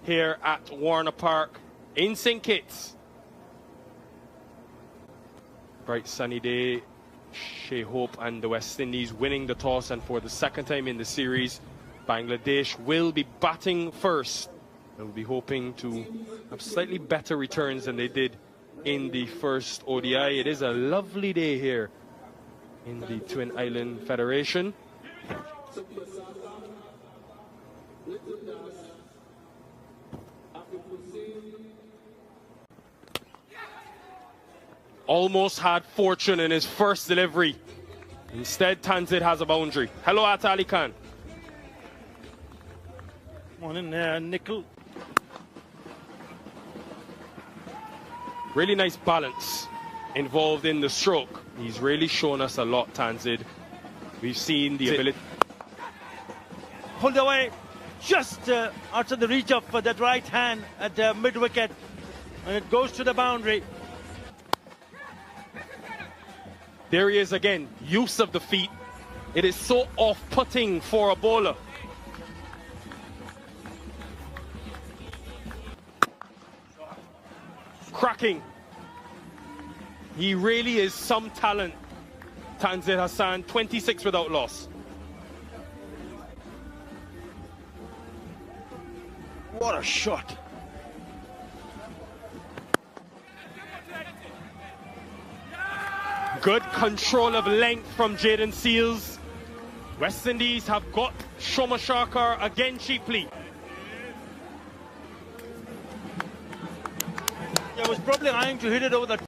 here at Warner Park in St. Kitts. Bright sunny day. Shea Hope and the West Indies winning the toss, and for the second time in the series, Bangladesh will be batting first. They'll be hoping to have slightly better returns than they did in the first ODI. It is a lovely day here in the Twin Island Federation. Almost had fortune in his first delivery. Instead, Tanzid has a boundary. Hello, Ata Ali Khan. Morning, Nickel. Really nice balance involved in the stroke. He's really shown us a lot, Tanzid. We've seen the ability. Pulled away just out of the reach of that right hand at the mid-wicket. And it goes to the boundary. There he is again, use of the feet. It is so off-putting for a bowler. Cracking. He really is some talent. Tanzid Hassan, 26 without loss. What a shot. Good control of length from Jayden Seales. West Indies have got Shoma Sharkar again cheaply. Yeah, was probably eyeing to hit it over the...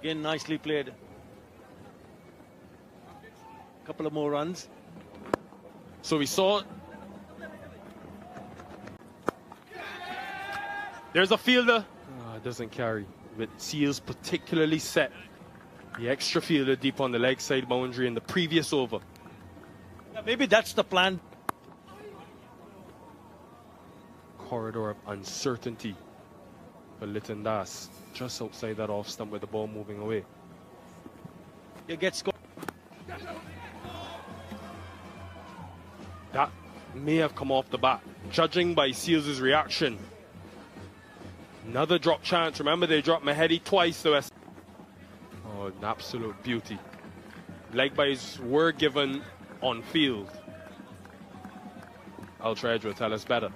Again, nicely played. A couple of more runs. So we saw... There's a fielder. Oh, it doesn't carry. But Seales particularly set the extra fielder deep on the leg side boundary in the previous over. Yeah, maybe that's the plan. Corridor of uncertainty for Liton Das. Just outside that off stump with the ball moving away. You get scored. That may have come off the bat, judging by Seales' reaction. Another drop chance. Remember, they dropped Mahedi twice. The West. Oh, an absolute beauty. Leg byes were given on field. Ultra Edge will tell us better.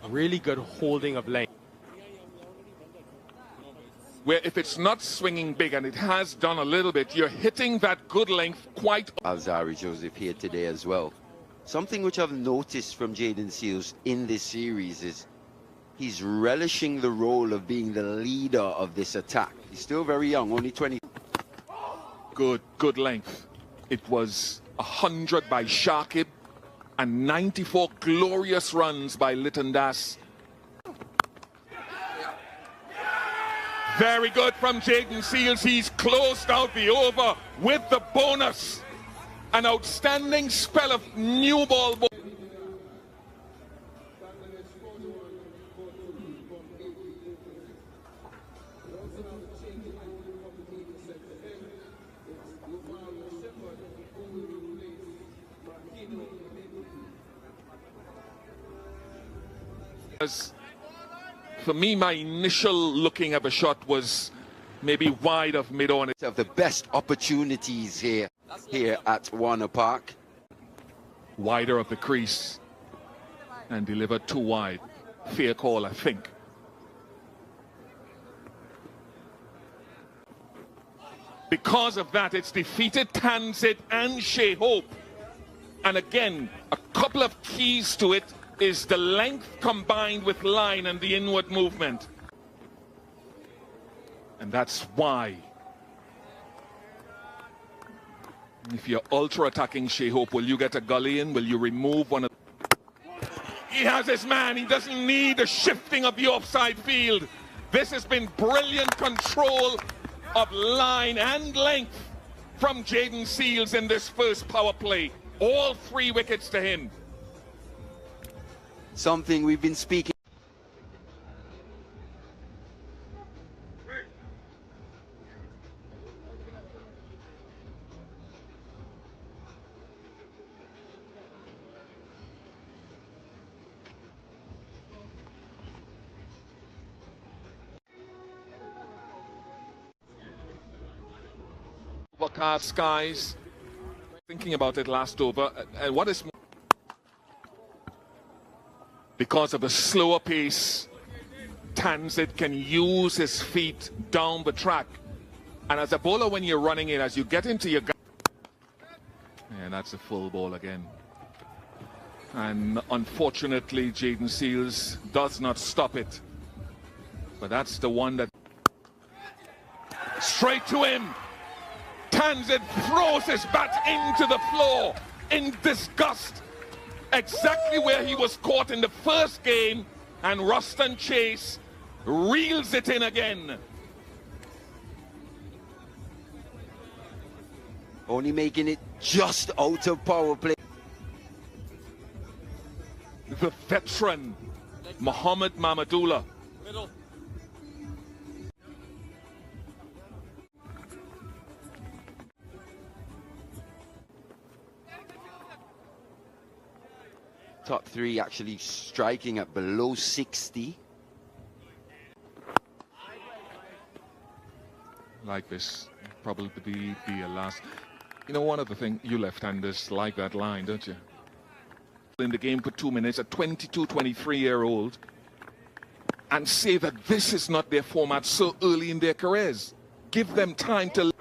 Really good holding of length. Where if it's not swinging big, and it has done a little bit, you're hitting that good length quite... Alzari Joseph here today as well. Something which I've noticed from Jayden Seales in this series is he's relishing the role of being the leader of this attack. He's still very young, only 20. Good length. It was 100 by Shakib and 94 glorious runs by Liton Das. Very good from Jayden Seales. He's closed out the over with the bonus. An outstanding spell of new ball. For me, my initial looking at the shot was maybe wide of mid-on. Of the best opportunities here at Warner Park. Wider of the crease and delivered too wide. Fair call, I think. Because of that, it's defeated Tanzid and Shea Hope. And again, a couple of keys to it is the length combined with line and the inward movement. And that's why, if you're ultra attacking Shea Hope, will you get a gully in? Will you remove one of... He has his man. He doesn't need a shifting of the offside field. This has been brilliant control of line and length from Jaden Seals in this first power play. All 3 wickets to him. Something we've been speaking. Overcast skies. Thinking about it last over, and what is because of a slower pace, Tanzit can use his feet down the track. And as a bowler, when you're running in, as you get into your and that's a full ball again. And unfortunately, Jaden Seals does not stop it. But that's the one that straight to him. Tanzit throws his bat into the floor in disgust. Exactly where he was caught in the first game, and Ruston Chase reels it in again. Only making it just out of power play. The veteran, Mohammad Mamadullah. Top 3 actually striking at below 60. Like this, probably be a last. You know, one of the things, you left-handers like that line, don't you? In the game for 2 minutes, a 22, 23-year-old, and say that this is not their format so early in their careers. Give them time to...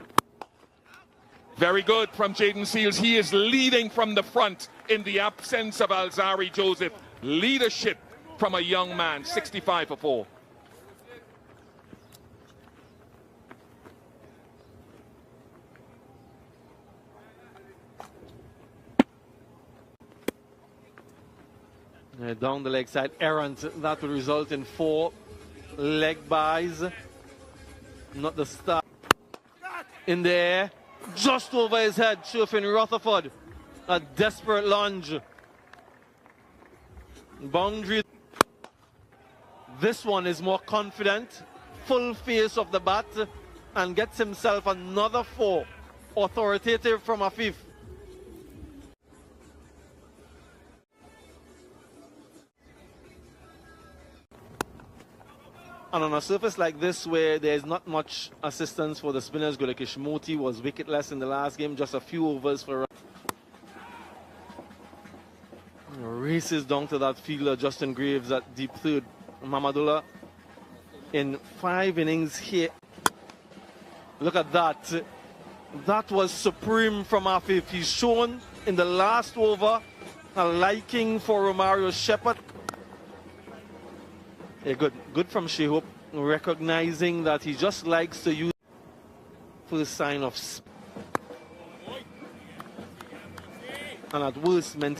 Very good from Jaden Seals. He is leading from the front in the absence of Alzari Joseph. Leadership from a young man, 65 for 4. Down the leg side, errant. That will result in 4 leg byes. Not the start. In the air, just over his head, Shufin Rutherford. A desperate lunge. Boundary. This one is more confident. Full face of the bat, and gets himself another 4. Authoritative from Afif. And on a surface like this, where there's not much assistance for the spinners, Gulekish Moti was wicketless in the last game, just a few overs for... Races down to that fielder, Justin Graves, at deep third. Mamadullah in 5 innings here. Look at that. That was supreme from Afif. He's shown in the last over a liking for Romario Shepherd. Yeah, good from Shehop, recognizing that he just likes to use for the sign of and at worst meant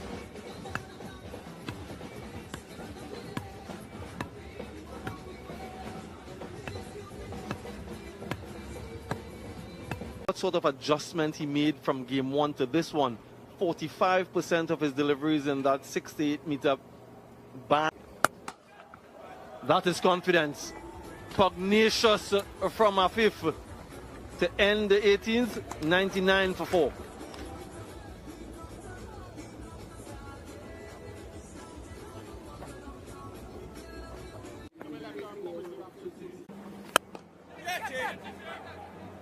what sort of adjustment he made from game 1 to this one. 45% of his deliveries in that 68-meter band. That is confidence. Pugnacious from Afif to end the 18th, 99 for 4.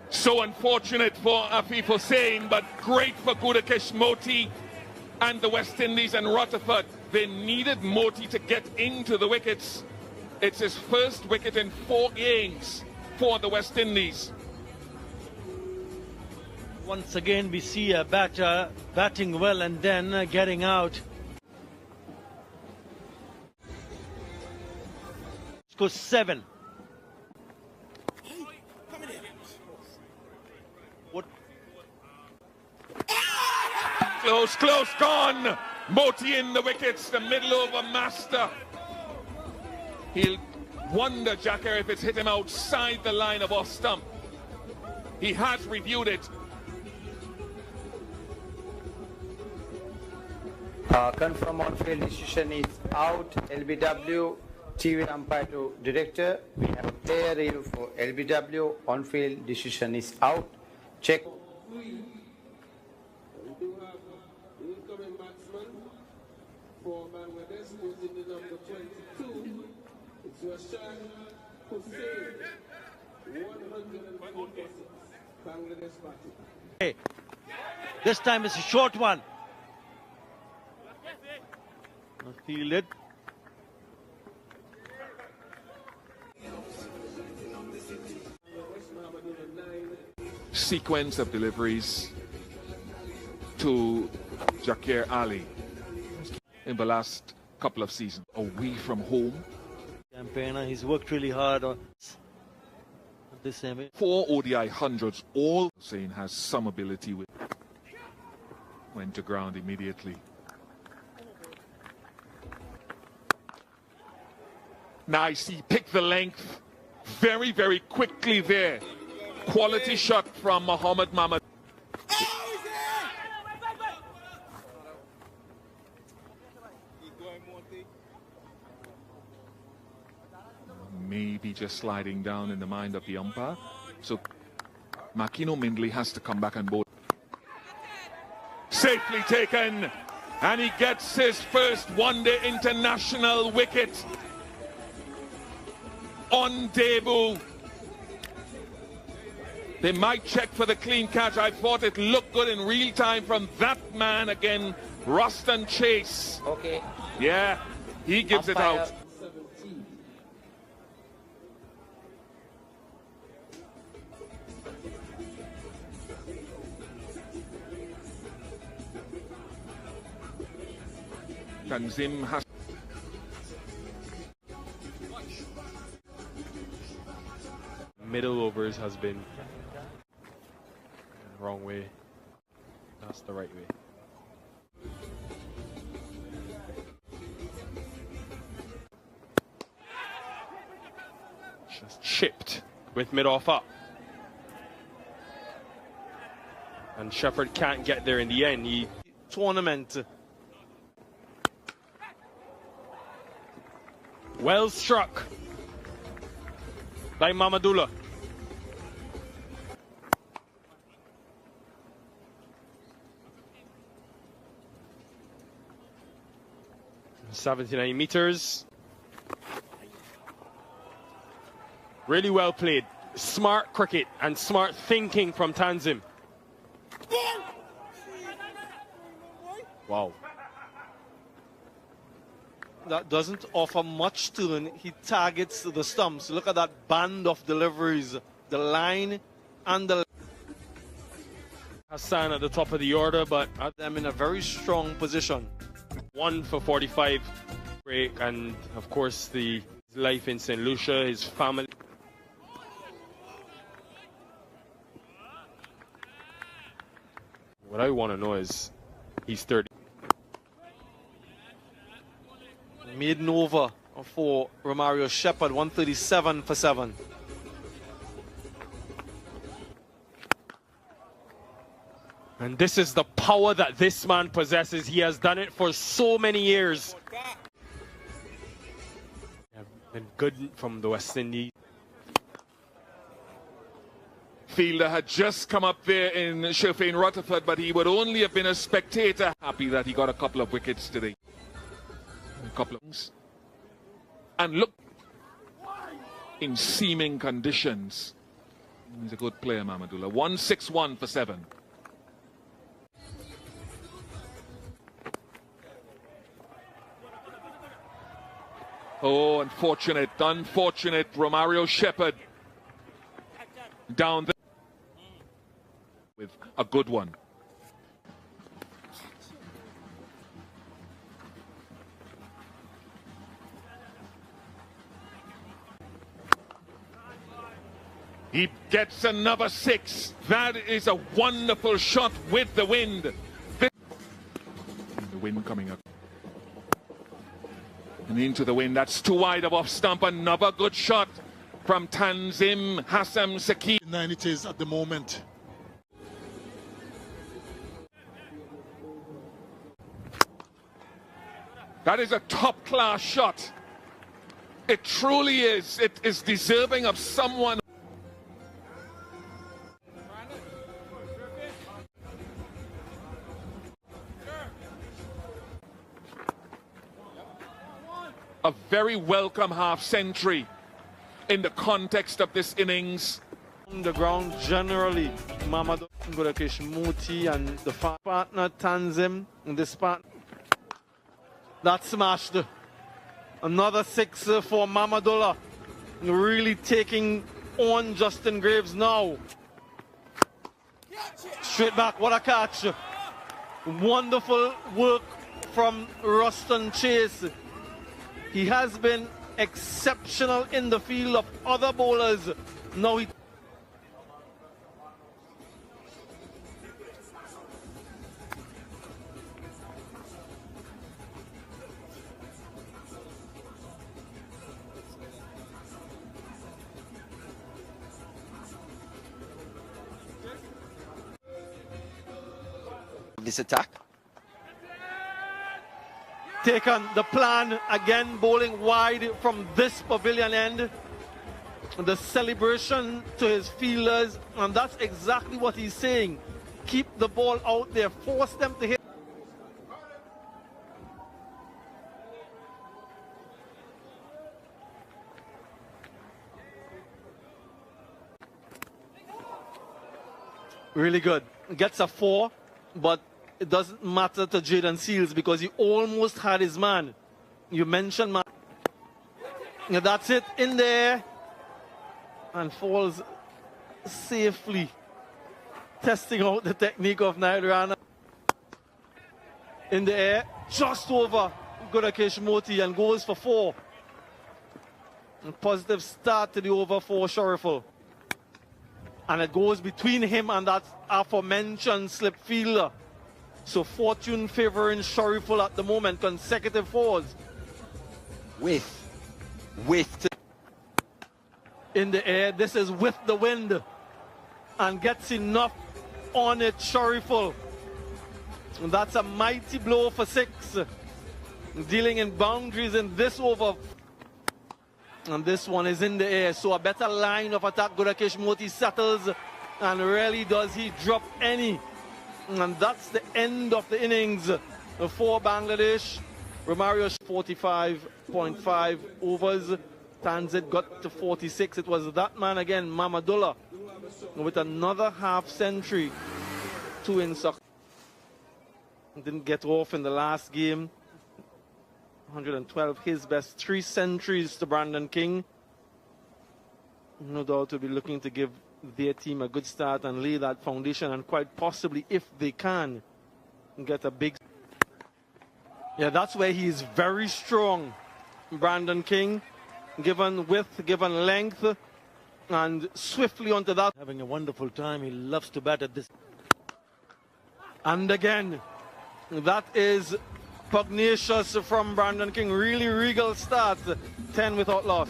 So unfortunate for Afif Hussain, but great for Gulekish Moti and the West Indies and Rutherford. They needed Moti to get into the wickets. It's his first wicket in 4 games for the West Indies. Once again, we see a batter batting well and then getting out. Score 7. What? Close, gone. Moti in the wickets, the middle over master. He'll wonder, Jacker, if it's hit him outside the line of off stump. He has reviewed it. Confirm on-field decision is out. LBW, TV umpire to director. We have a player review for LBW. On-field decision is out. Check. We do have incoming batsman for Bangladesh, who's in the number 22. It's Rashad Hussain. 104 Bangladesh batting. Hey, this time it's a short one. Field it. Sequence of deliveries to Jakir Ali in the last couple of seasons. Away from home. Campaigner, he's worked really hard on this semi. 4 ODI hundreds, all saying has some ability with. Went to ground immediately. Nice, he picked the length very, very quickly there. Quality shot from Muhammad Mahmoud. Maybe just sliding down in the mind of the umpire. So Makino Mindley has to come back and bowl. Safely taken, and he gets his first one-day international wicket on debut. They might check for the clean catch. I thought it looked good in real time from that man again, Ruston Chase. Okay. Yeah, he gives it out. 17. Tanzim has Middle overs has been wrong way. That's the right way. Just chipped with mid-off up. And Shepherd can't get there in the end. He Tournament. well struck by Mamadullah. $79 Really well played. Smart cricket and smart thinking from Tanzim. Wow. That doesn't offer much turn. He targets the stumps. Look at that band of deliveries. The line and the... Hassan at the top of the order, but them in a very strong position. 1 for 45 break, and of course the life in St. Lucia, his family. What I want to know is he's 30. Maiden over for Romario Shepherd, 137 for 7. And this is the power that this man possesses. He has done it for so many years. Been good from the West Indies. Fielder had just come up there in Sheffield Rutherford, but he would only have been a spectator. Happy that he got a couple of wickets today. A couple of things. And look, in seeming conditions. He's a good player, Mamadullah. 161 for 7. Oh, unfortunate Romario Shepherd down there with a good one. He gets another 6. That is a wonderful shot with the wind. The wind coming up. And into the wind. That's too wide of off stump. Another good shot from Tanzim Hassam Saki. 9 it is at the moment. That is a top-class shot. It truly is. It is deserving of someone. A very welcome half-century in the context of this innings. On the ground generally, Mamadou Gorakesh Moti and the partner Tanzim in this part. That smashed. Another 6 for Mamadullah. Really taking on Justin Graves now. Straight back, what a catch. Wonderful work from Ruston Chase. He has been exceptional in the field of other bowlers. Now he... This attack. Taken the plan again, bowling wide from this pavilion end. The celebration to his fielders, and that's exactly what he's saying. Keep the ball out there, force them to hit. Really good. Gets a 4, but it doesn't matter to Jaden Seals because he almost had his man. You mentioned man. Yeah, that's it, in there. And falls safely. Testing out the technique of Nairana. In the air, just over Gorakesh Moti and goes for 4. And positive start to the over 4 Shariful. And it goes between him and that aforementioned slip fielder. So fortune favoring Shariful at the moment, consecutive 4s. With in the air, this is with the wind. And gets enough on it, Shariful. And that's a mighty blow for 6. Dealing in boundaries in this over. And this one is in the air, so a better line of attack. Gorakesh Moti settles, and rarely does he drop any. And that's the end of the innings for Bangladesh. Romario 45.5 overs. Tanzit got to 46. It was that man again, Mamadullah, with another half-century. 2 in succession. Didn't get off in the last game. 112, his best. 3 centuries to Brandon King. No doubt to be looking to give their team a good start and lay that foundation, and quite possibly, if they can, get a big... Yeah, that's where he is very strong, Brandon King. Given width, given length, and swiftly onto that. Having a wonderful time. He loves to bat at this. And again, that is pugnacious from Brandon King. Really regal start. 10 without loss.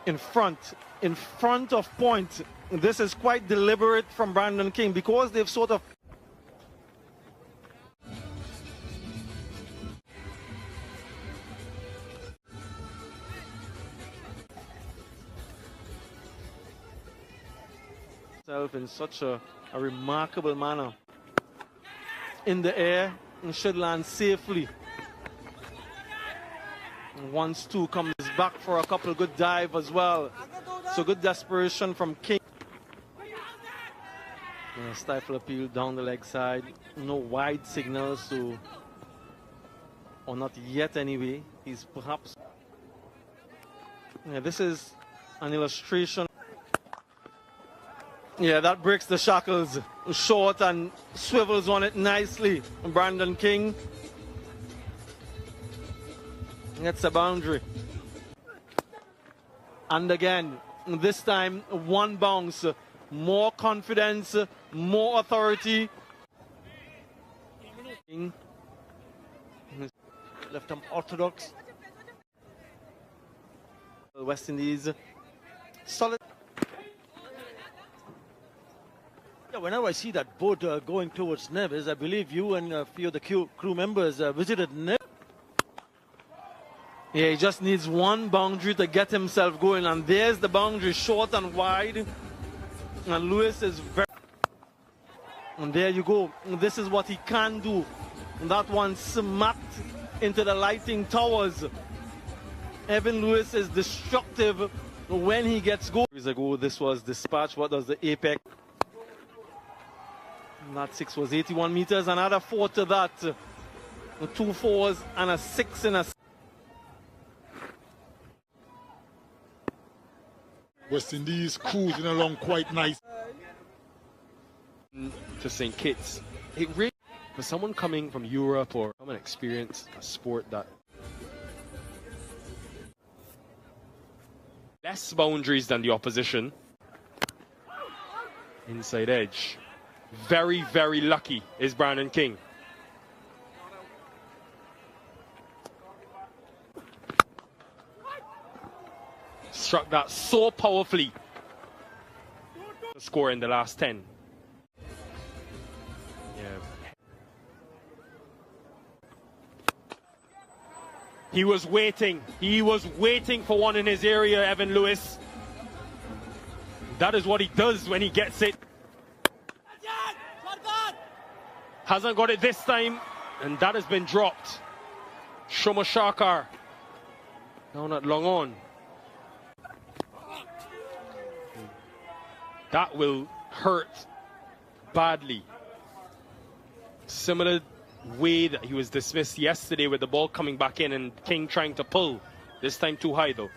In front of point. This is quite deliberate from Brandon King because they've sort of... in such a remarkable manner. In the air, and should land safely. And once 2 comes back for a couple good dive as well. So good desperation from King. Stifle appeal down the leg side. No wide signals, so... or not yet anyway. He's perhaps... Yeah, this is an illustration. Yeah, that breaks the shackles. Short and swivels on it nicely. Brandon King gets a boundary. And again, this time 1 bounce. more confidence, more authority. Left arm orthodox. West Indies, solid. Yeah, whenever I see that boat going towards Nevis, I believe you and a few of the crew members visited Nevis. Yeah, he just needs one boundary to get himself going, and there's the boundary, short and wide. And Lewis is very... And there you go. This is what he can do. And that one smacked into the lighting towers. Evan Lewis is destructive when he gets goal. Years ago, this was dispatched. What was the apex? And that 6 was 81 meters. Another 4 to that. 2 4s and a 6 in a... West Indies cruising along quite nice. To St. Kitts, it really, for someone coming from Europe or from an experience, a sport that less boundaries than the opposition. Inside edge. Very, very lucky is Brandon King. Struck that so powerfully to score in the last 10. Yeah. He was waiting for one in his area, Evan Lewis. That is what he does when he gets it. Hasn't got it this time, and that has been dropped. Shoma Shakar down at long on. That will hurt badly. Similar way that he was dismissed yesterday with the ball coming back in and King trying to pull. This time too high though.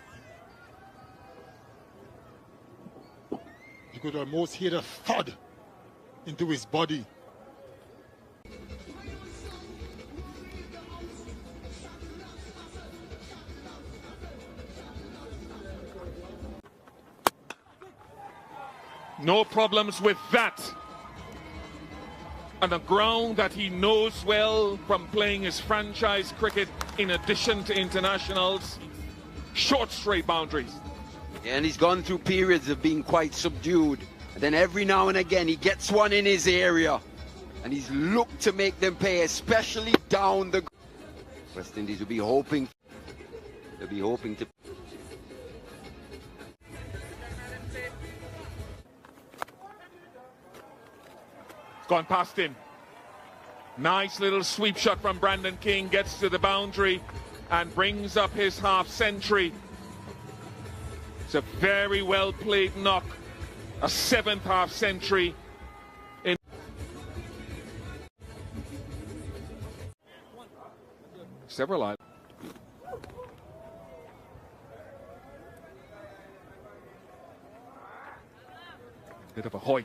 You could almost hear the thud into his body. No problems with that. On a ground that he knows well from playing his franchise cricket in addition to internationals. Short straight boundaries. And he's gone through periods of being quite subdued. And then every now and again he gets one in his area. And he's looked to make them pay, especially down the... West Indies will be hoping... They'll be hoping to... Gone past him. Nice little sweep shot from Brandon King. Gets to the boundary and brings up his half century. It's a very well played knock. A 7th half century. In several islands. Bit of a hoik.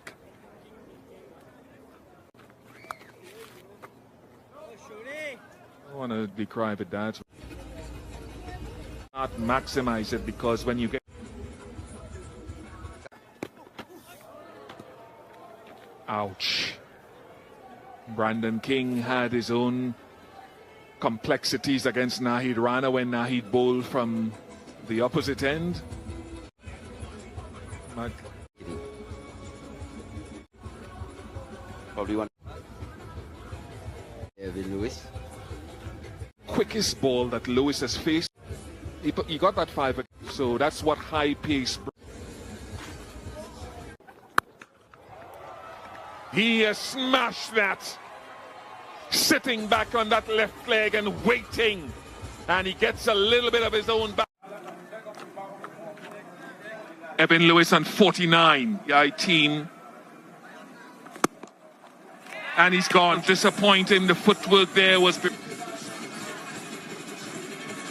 I want to be crying with that. Not maximize it, because when you get... Ouch. Brandon King had his own complexities against Nahid Rana when Nahid bowled from the opposite end. Probably one. Evan Lewis. Quickest ball that Lewis has faced. He got that 5, so that's what high pace. He has smashed that. Sitting back on that left leg and waiting. And he gets a little bit of his own back. Evan Lewis on 49, 18. And he's gone. Disappointing. The footwork there was...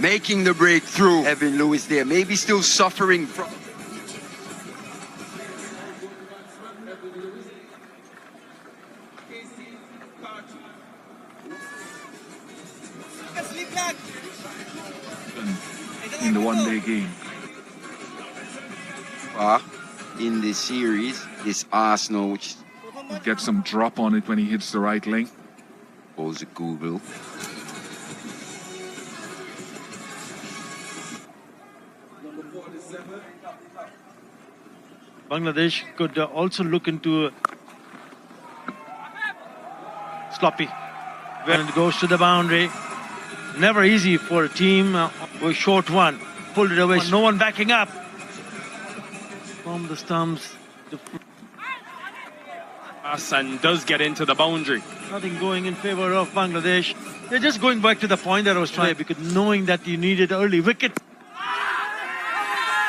Making the breakthrough, Evan Lewis there. Maybe still suffering from... in the one-day game. in this series is Arsenal, which Get some drop on it when he hits the right lane. holds a Google. Bangladesh could also look into sloppy when it goes to the boundary. Never easy for a team with short one. Pulled it away. No one backing up from the stumps. And does get into the boundary. Nothing going in favor of Bangladesh. They're just going back to the point that I was trying, because knowing that you needed early wicket.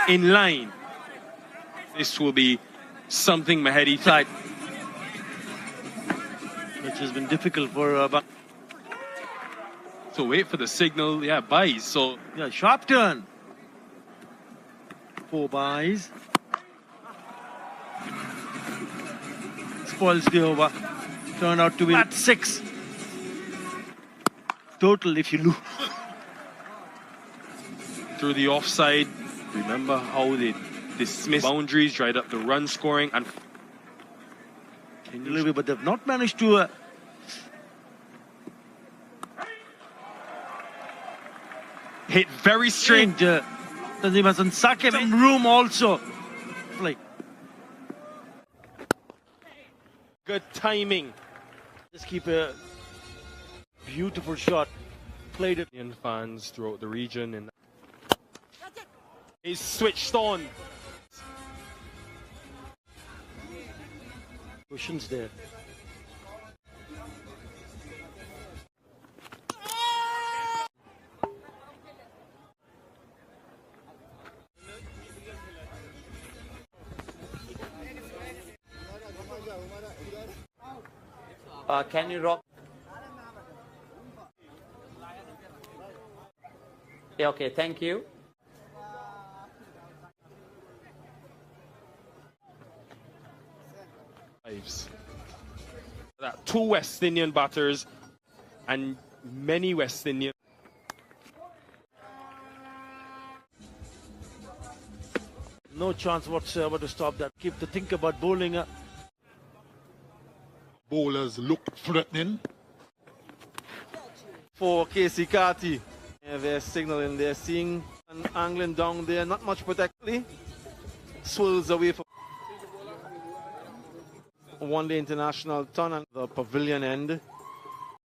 In line. This will be something Mahedi Side, which has been difficult for So wait for the signal. Yeah, buys. So yeah, sharp turn. 4 buys. Spoils the over. Turned out to be at 6. Total if you lose. through the offside. Remember how they dismissed boundaries, dried up the run scoring, and But they've not managed to hit very straight. Tanzim Hassan Saqib in room also. Like, Good timing. just keep a beautiful shot. Played it. Indian fans throughout the region, and he's switched on. Cushions there. Can you rock? Yeah, okay, thank you. That 2 West Indian batters and many West Indian. No chance whatsoever to stop that. Keep to think about bowling. Bowlers look threatening. For KC Kati. They're signaling, they're seeing an angling down there, not much protectively. Swirls away from one-day international turn on the pavilion end.